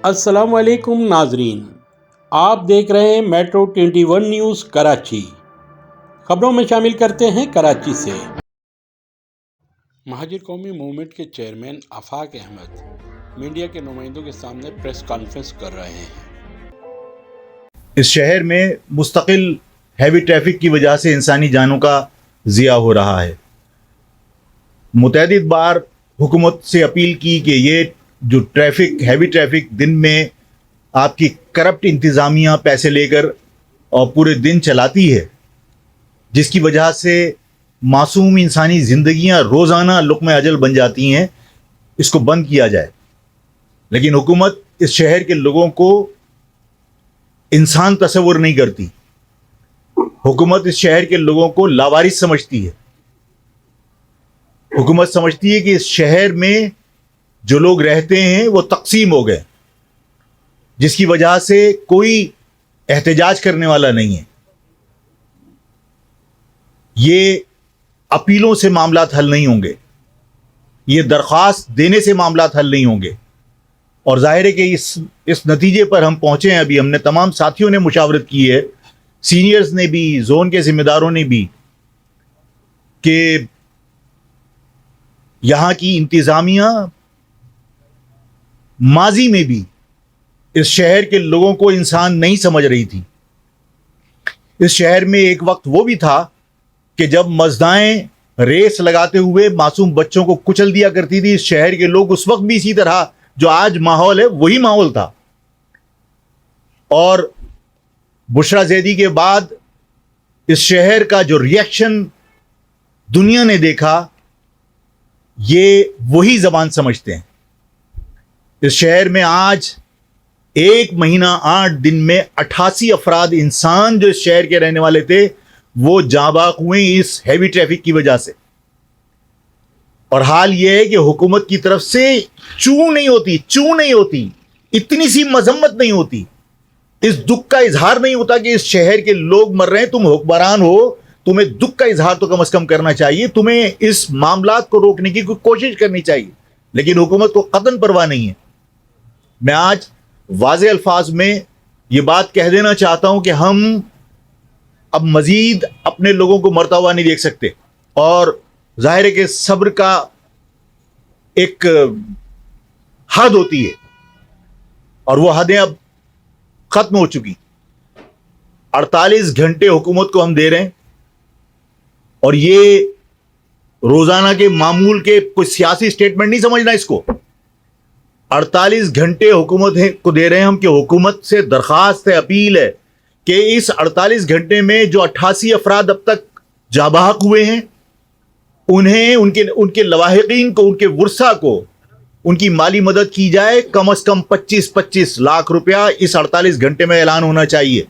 السلام علیکم ناظرین، آپ دیکھ رہے ہیں میٹرو 21 نیوز کراچی۔ خبروں میں شامل کرتے ہیں کراچی سے۔ مہاجر قومی موومنٹ کے چیئرمین آفاق احمد میڈیا کے نمائندوں کے سامنے پریس کانفرنس کر رہے ہیں۔ اس شہر میں مستقل ہیوی ٹریفک کی وجہ سے انسانی جانوں کا ضیاع ہو رہا ہے۔ متعدد بار حکومت سے اپیل کی کہ یہ جو ہیوی ٹریفک دن میں آپ کی کرپٹ انتظامیہ پیسے لے کر اور پورے دن چلاتی ہے، جس کی وجہ سے معصوم انسانی زندگیاں روزانہ لقمہ اجل بن جاتی ہیں، اس کو بند کیا جائے۔ لیکن حکومت اس شہر کے لوگوں کو انسان تصور نہیں کرتی۔ حکومت اس شہر کے لوگوں کو لاوارث سمجھتی ہے۔ حکومت سمجھتی ہے کہ اس شہر میں جو لوگ رہتے ہیں وہ تقسیم ہو گئے، جس کی وجہ سے کوئی احتجاج کرنے والا نہیں ہے۔ یہ اپیلوں سے معاملات حل نہیں ہوں گے، یہ درخواست دینے سے معاملات حل نہیں ہوں گے۔ اور ظاہر ہے کہ اس نتیجے پر ہم پہنچے ہیں۔ ابھی ہم نے تمام ساتھیوں نے مشاورت کی ہے، سینئرز نے بھی، زون کے ذمہ داروں نے بھی، کہ یہاں کی انتظامیہ ماضی میں بھی اس شہر کے لوگوں کو انسان نہیں سمجھ رہی تھی۔ اس شہر میں ایک وقت وہ بھی تھا کہ جب مزدائیں ریس لگاتے ہوئے معصوم بچوں کو کچل دیا کرتی تھی۔ اس شہر کے لوگ اس وقت بھی اسی طرح جو آج ماحول ہے وہی ماحول تھا۔ اور بشرا زیدی کے بعد اس شہر کا جو ریئیکشن دنیا نے دیکھا، یہ وہی زبان سمجھتے ہیں۔ اس شہر میں آج 1 مہینہ 8 دن میں 88 افراد انسان جو اس شہر کے رہنے والے تھے وہ جاں بحق ہوئے اس ہیوی ٹریفک کی وجہ سے۔ اور حال یہ ہے کہ حکومت کی طرف سے چوں نہیں ہوتی، اتنی سی مذمت نہیں ہوتی، اس دکھ کا اظہار نہیں ہوتا کہ اس شہر کے لوگ مر رہے ہیں۔ تم حکمران ہو، تمہیں دکھ کا اظہار تو کم از کم کرنا چاہیے، تمہیں اس معاملات کو روکنے کی کوئی کوشش کرنی چاہیے، لیکن حکومت کو قطعاً پرواہ نہیں ہے۔ میں آج واضح الفاظ میں یہ بات کہہ دینا چاہتا ہوں کہ ہم اب مزید اپنے لوگوں کو مرتا ہوا نہیں دیکھ سکتے، اور ظاہر ہے کہ صبر کا ایک حد ہوتی ہے، اور وہ حدیں اب ختم ہو چکی۔ 48 گھنٹے حکومت کو ہم دے رہے ہیں، اور یہ روزانہ کے معمول کے کوئی سیاسی سٹیٹمنٹ نہیں سمجھنا اس کو۔ 48 گھنٹے حکومت کو دے رہے ہیں ہم، کہ حکومت سے درخواست ہے، اپیل ہے کہ اس 48 گھنٹے میں جو 88 افراد اب تک جاں بحق ہوئے ہیں، انہیں ان کے لواحقین کو، ان کے ورثاء کو ان کی مالی مدد کی جائے۔ کم از کم 25 لاکھ روپیہ اس 48 گھنٹے میں اعلان ہونا چاہیے۔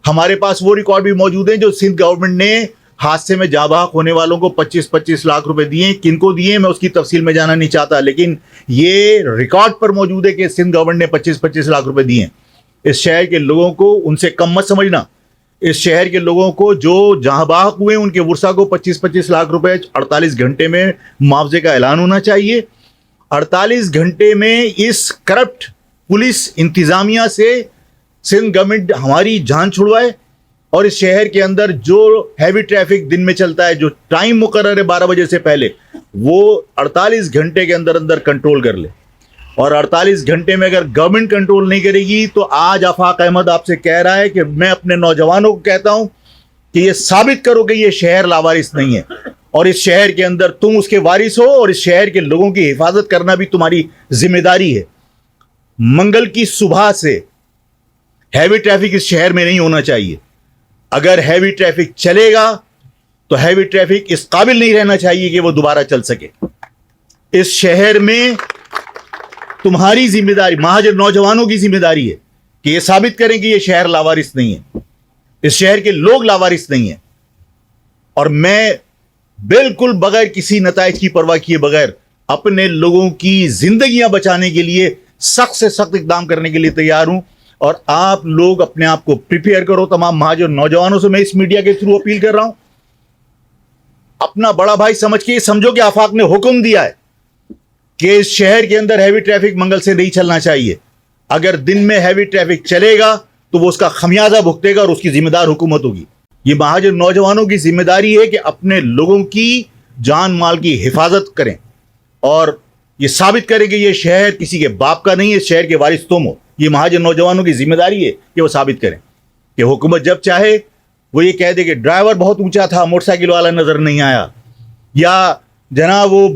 ہمارے پاس وہ ریکارڈ بھی موجود ہیں جو سندھ گورنمنٹ نے حادثے میں جاں بحق ہونے والوں کو 25 لاکھ روپے دیے۔ کن کو دیے میں اس کی تفصیل میں جانا نہیں چاہتا، لیکن یہ ریکارڈ پر موجود ہے کہ سندھ گورنمنٹ نے 25 لاکھ روپے دیے۔ اس شہر کے لوگوں کو ان سے کم مت سمجھنا۔ اس شہر کے لوگوں کو جو جاں بحق ہوئے ان کے ورثاء کو 25 لاکھ روپے 48 گھنٹے میں معاوضے کا اعلان ہونا چاہیے۔ 48 گھنٹے میں اس کرپٹ پولیس انتظامیہ سے سندھ گورنمنٹ ہماری جان چھڑوائے، اور اس شہر کے اندر جو ہیوی ٹریفک دن میں چلتا ہے، جو ٹائم مقرر ہے 12 بجے سے پہلے، وہ 48 گھنٹے کے اندر کنٹرول کر لے۔ اور 48 گھنٹے میں اگر گورنمنٹ کنٹرول نہیں کرے گی تو آج آفاق احمد آپ سے کہہ رہا ہے کہ میں اپنے نوجوانوں کو کہتا ہوں کہ یہ ثابت کرو کہ یہ شہر لاوارث نہیں ہے، اور اس شہر کے اندر تم اس کے وارث ہو، اور اس شہر کے لوگوں کی حفاظت کرنا بھی تمہاری ذمہ داری ہے۔ منگل کی صبح سے ہیوی ٹریفک اس شہر میں نہیں ہونا چاہیے۔ اگر ہیوی ٹریفک چلے گا تو ہیوی ٹریفک اس قابل نہیں رہنا چاہیے کہ وہ دوبارہ چل سکے۔ اس شہر میں تمہاری ذمہ داری، مہاجر نوجوانوں کی ذمہ داری ہے کہ یہ ثابت کریں کہ یہ شہر لاوارث نہیں ہے، اس شہر کے لوگ لاوارث نہیں ہیں۔ اور میں بالکل بغیر کسی نتائج کی پرواہ کیے بغیر اپنے لوگوں کی زندگیاں بچانے کے لیے سخت سے سخت اقدام کرنے کے لیے تیار ہوں۔ اور آپ لوگ اپنے آپ کو پریپیئر کرو۔ تمام مہاجر نوجوانوں سے میں اس میڈیا کے تھرو اپیل کر رہا ہوں، اپنا بڑا بھائی سمجھ کے سمجھو کہ آفاق نے حکم دیا ہے کہ اس شہر کے اندر ہیوی ٹریفک منگل سے نہیں چلنا چاہیے۔ اگر دن میں ہیوی ٹریفک چلے گا تو وہ اس کا خمیازہ بھگتے گا اور اس کی ذمہ دار حکومت ہوگی. یہ مہاجر نوجوانوں کی ذمہ داری ہے کہ اپنے لوگوں کی جان مال کی حفاظت کریں اور یہ ثابت کریں کہ یہ شہر کسی کے باپ کا نہیں ہے, اس شہر کے وارث تم ہو. یہ مہاجر نوجوانوں کی ذمہ داری ہے کہ وہ ثابت کریں کہ حکومت جب چاہے وہ یہ کہہ دے کہ ڈرائیور بہت اونچا تھا, موٹر سائیکل والا نظر نہیں آیا, یا جناب وہ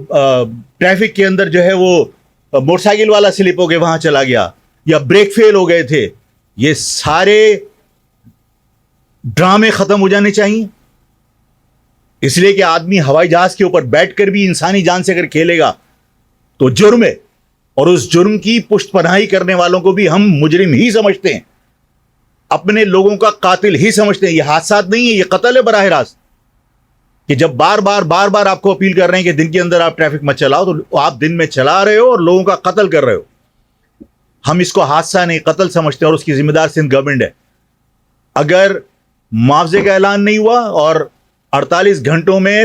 ٹریفک کے اندر جو ہے وہ موٹر سائیکل والا سلپ ہو کے وہاں چلا گیا, یا بریک فیل ہو گئے تھے. یہ سارے ڈرامے ختم ہو جانے چاہیے. اس لیے کہ آدمی ہوائی جہاز کے اوپر بیٹھ کر بھی انسانی جان سے اگر کھیلے گا تو جرم ہے, اور اس جرم کی پشت پناہی کرنے والوں کو بھی ہم مجرم ہی سمجھتے ہیں, اپنے لوگوں کا قاتل ہی سمجھتے ہیں. یہ حادثات نہیں ہے, یہ قتل ہے براہ راست. کہ جب بار بار آپ کو اپیل کر رہے ہیں کہ دن کے اندر آپ ٹریفک مت چلاؤ, تو آپ دن میں چلا رہے ہو اور لوگوں کا قتل کر رہے ہو. ہم اس کو حادثہ نہیں قتل سمجھتے, اور اس کی ذمہ دار سندھ گورنمنٹ ہے. اگر معاوضے کا اعلان نہیں ہوا اور 48 گھنٹوں میں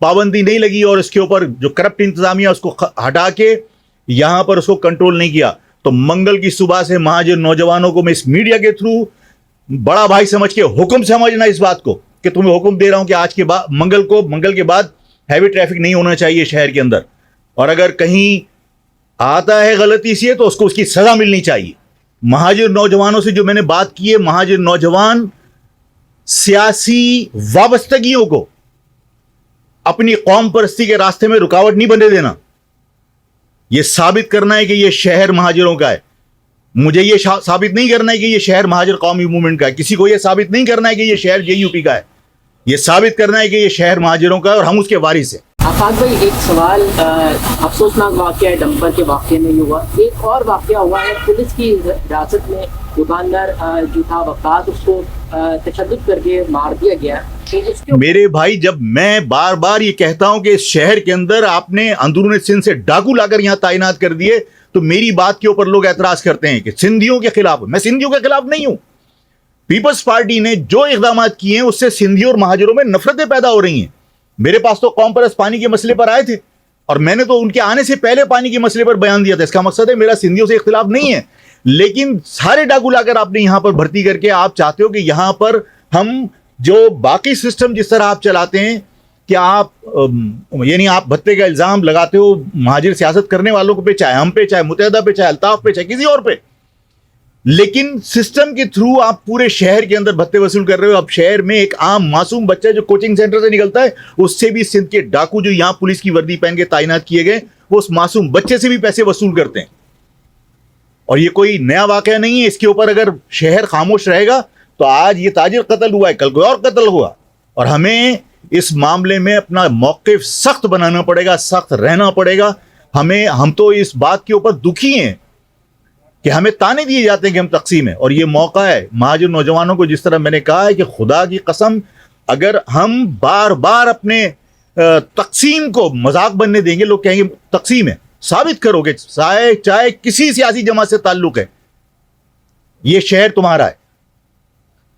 پابندی نہیں لگی اور اس کے اوپر جو کرپٹ انتظامیہ اس کو ہٹا کے یہاں پر اس کو کنٹرول نہیں کیا, تو منگل کی صبح سے مہاجر نوجوانوں کو میں اس میڈیا کے تھرو بڑا بھائی سمجھ کے حکم سمجھنا اس بات کو کہ تمہیں حکم دے رہا ہوں کہ آج کے بعد منگل کے بعد ہیوی ٹریفک نہیں ہونا چاہیے شہر کے اندر, اور اگر کہیں آتا ہے غلطی سے تو اس کو اس کی سزا ملنی چاہیے. مہاجر نوجوانوں سے جو میں نے بات کی ہے, مہاجر نوجوان سیاسی وابستگیوں کو اپنی قوم پرستی کے راستے میں رکاوٹ نہیں بننے دینا. یہ ثابت کرنا ہے کہ یہ شہر مہاجروں کا ہے. مجھے یہ ثابت نہیں کرنا ہے کہ یہ شہر مہاجر قومی موومنٹ کا ہے, کسی کو یہ ثابت نہیں کرنا ہے کہ یہ شہر JUP کا ہے. یہ ثابت کرنا ہے کہ یہ شہر مہاجروں کا ہے اور ہم اس کے وارث ہیں. آفاق بھائی, ایک سوال, افسوسناک واقعہ ہے ڈمپر کے واقعے میں ہوا. ایک اور واقعہ ہوا ہے پولیس کی حراست میں, دکاندار جو تھا وقاص, اس کو تشدد کر کے مار دیا گیا. میرے بھائی, جب میں بار یہ کہتا ہوں کہ اس شہر کے اندر آپ نے اندرون سندھ سے ڈاکو لا کر یہاں تعینات کر دیے, تو میری بات کے اوپر لوگ اعتراض کرتے ہیں کہ سندھیوں کے خلاف. میں سندھیوں کے خلاف نہیں ہوں. پیپلز پارٹی نے جو اقدامات کیے ہیں اس سے سندھیوں اور مہاجروں میں نفرتیں پیدا ہو رہی ہیں. میرے پاس تو قوم پرست پانی کے مسئلے پر آئے تھے اور میں نے تو ان کے آنے سے پہلے پانی کے مسئلے پر بیان دیا تھا. اس کا مقصد ہے میرا سندھیوں سے اختلاف نہیں ہے, لیکن سارے ڈاکو لا کر آپ نے یہاں پر بھرتی کر کے آپ چاہتے ہو کہ یہاں پر ہم جو باقی سسٹم جس طرح آپ چلاتے ہیں کہ آپ یعنی آپ بھتے کا الزام لگاتے ہو مہاجر سیاست کرنے والوں کو پہ, چاہے ہم پہ, چاہے متحدہ پہ, چاہے الطاف پہ, چاہے کسی اور پہ, لیکن سسٹم کے تھرو آپ پورے شہر کے اندر بھتے وصول کر رہے ہو. اب شہر میں ایک عام معصوم بچہ جو کوچنگ سینٹر سے نکلتا ہے, اس سے بھی سندھ کے ڈاکو جو یہاں پولیس کی وردی پہن کے تعینات کیے گئے, وہ اس معصوم بچے سے بھی پیسے وصول کرتے ہیں. اور یہ کوئی نیا واقعہ نہیں ہے. اس کے اوپر اگر شہر خاموش رہے گا تو آج یہ تاجر قتل ہوا ہے, کل کوئی اور قتل ہوا, اور ہمیں اس معاملے میں اپنا موقف سخت بنانا پڑے گا, سخت رہنا پڑے گا. ہم تو اس بات کے اوپر دکھی ہیں کہ ہمیں تانے دیے جاتے ہیں کہ ہم تقسیم ہیں, اور یہ موقع ہے مہاجر نوجوانوں کو, جس طرح میں نے کہا ہے کہ خدا کی قسم اگر ہم بار اپنے تقسیم کو مذاق بننے دیں گے, لوگ کہیں گے تقسیم ہے, ثابت کرو کہ چاہے کسی سیاسی جماعت سے تعلق ہے, یہ شہر تمہارا ہے,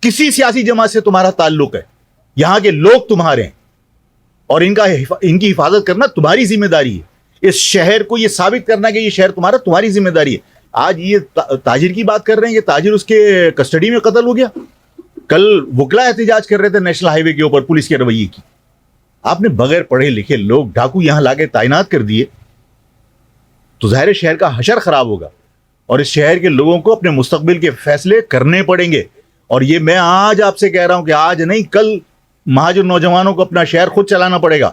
کسی سیاسی جماعت سے تمہارا تعلق ہے, یہاں کے لوگ تمہارے ہیں, اور ان کی حفاظت کرنا تمہاری ذمہ داری ہے. اس شہر کو یہ ثابت کرنا کہ یہ شہر تمہاری ذمہ داری ہے. آج یہ تاجر کی بات کر رہے ہیں کہ تاجر اس کے کسٹڈی میں قتل ہو گیا. کل وکلا احتجاج کر رہے تھے نیشنل ہائی وے کے اوپر پولیس کے رویے کی. آپ نے بغیر پڑھے لکھے لوگ ڈاکو یہاں لا کے تعینات کر دیے, تو ظاہر شہر کا حشر خراب ہوگا, اور اس شہر کے لوگوں کو اپنے مستقبل کے فیصلے کرنے پڑیں گے. اور یہ میں آج آپ سے کہہ رہا ہوں کہ آج نہیں, کل مہاجر نوجوانوں کو اپنا شہر خود چلانا پڑے گا.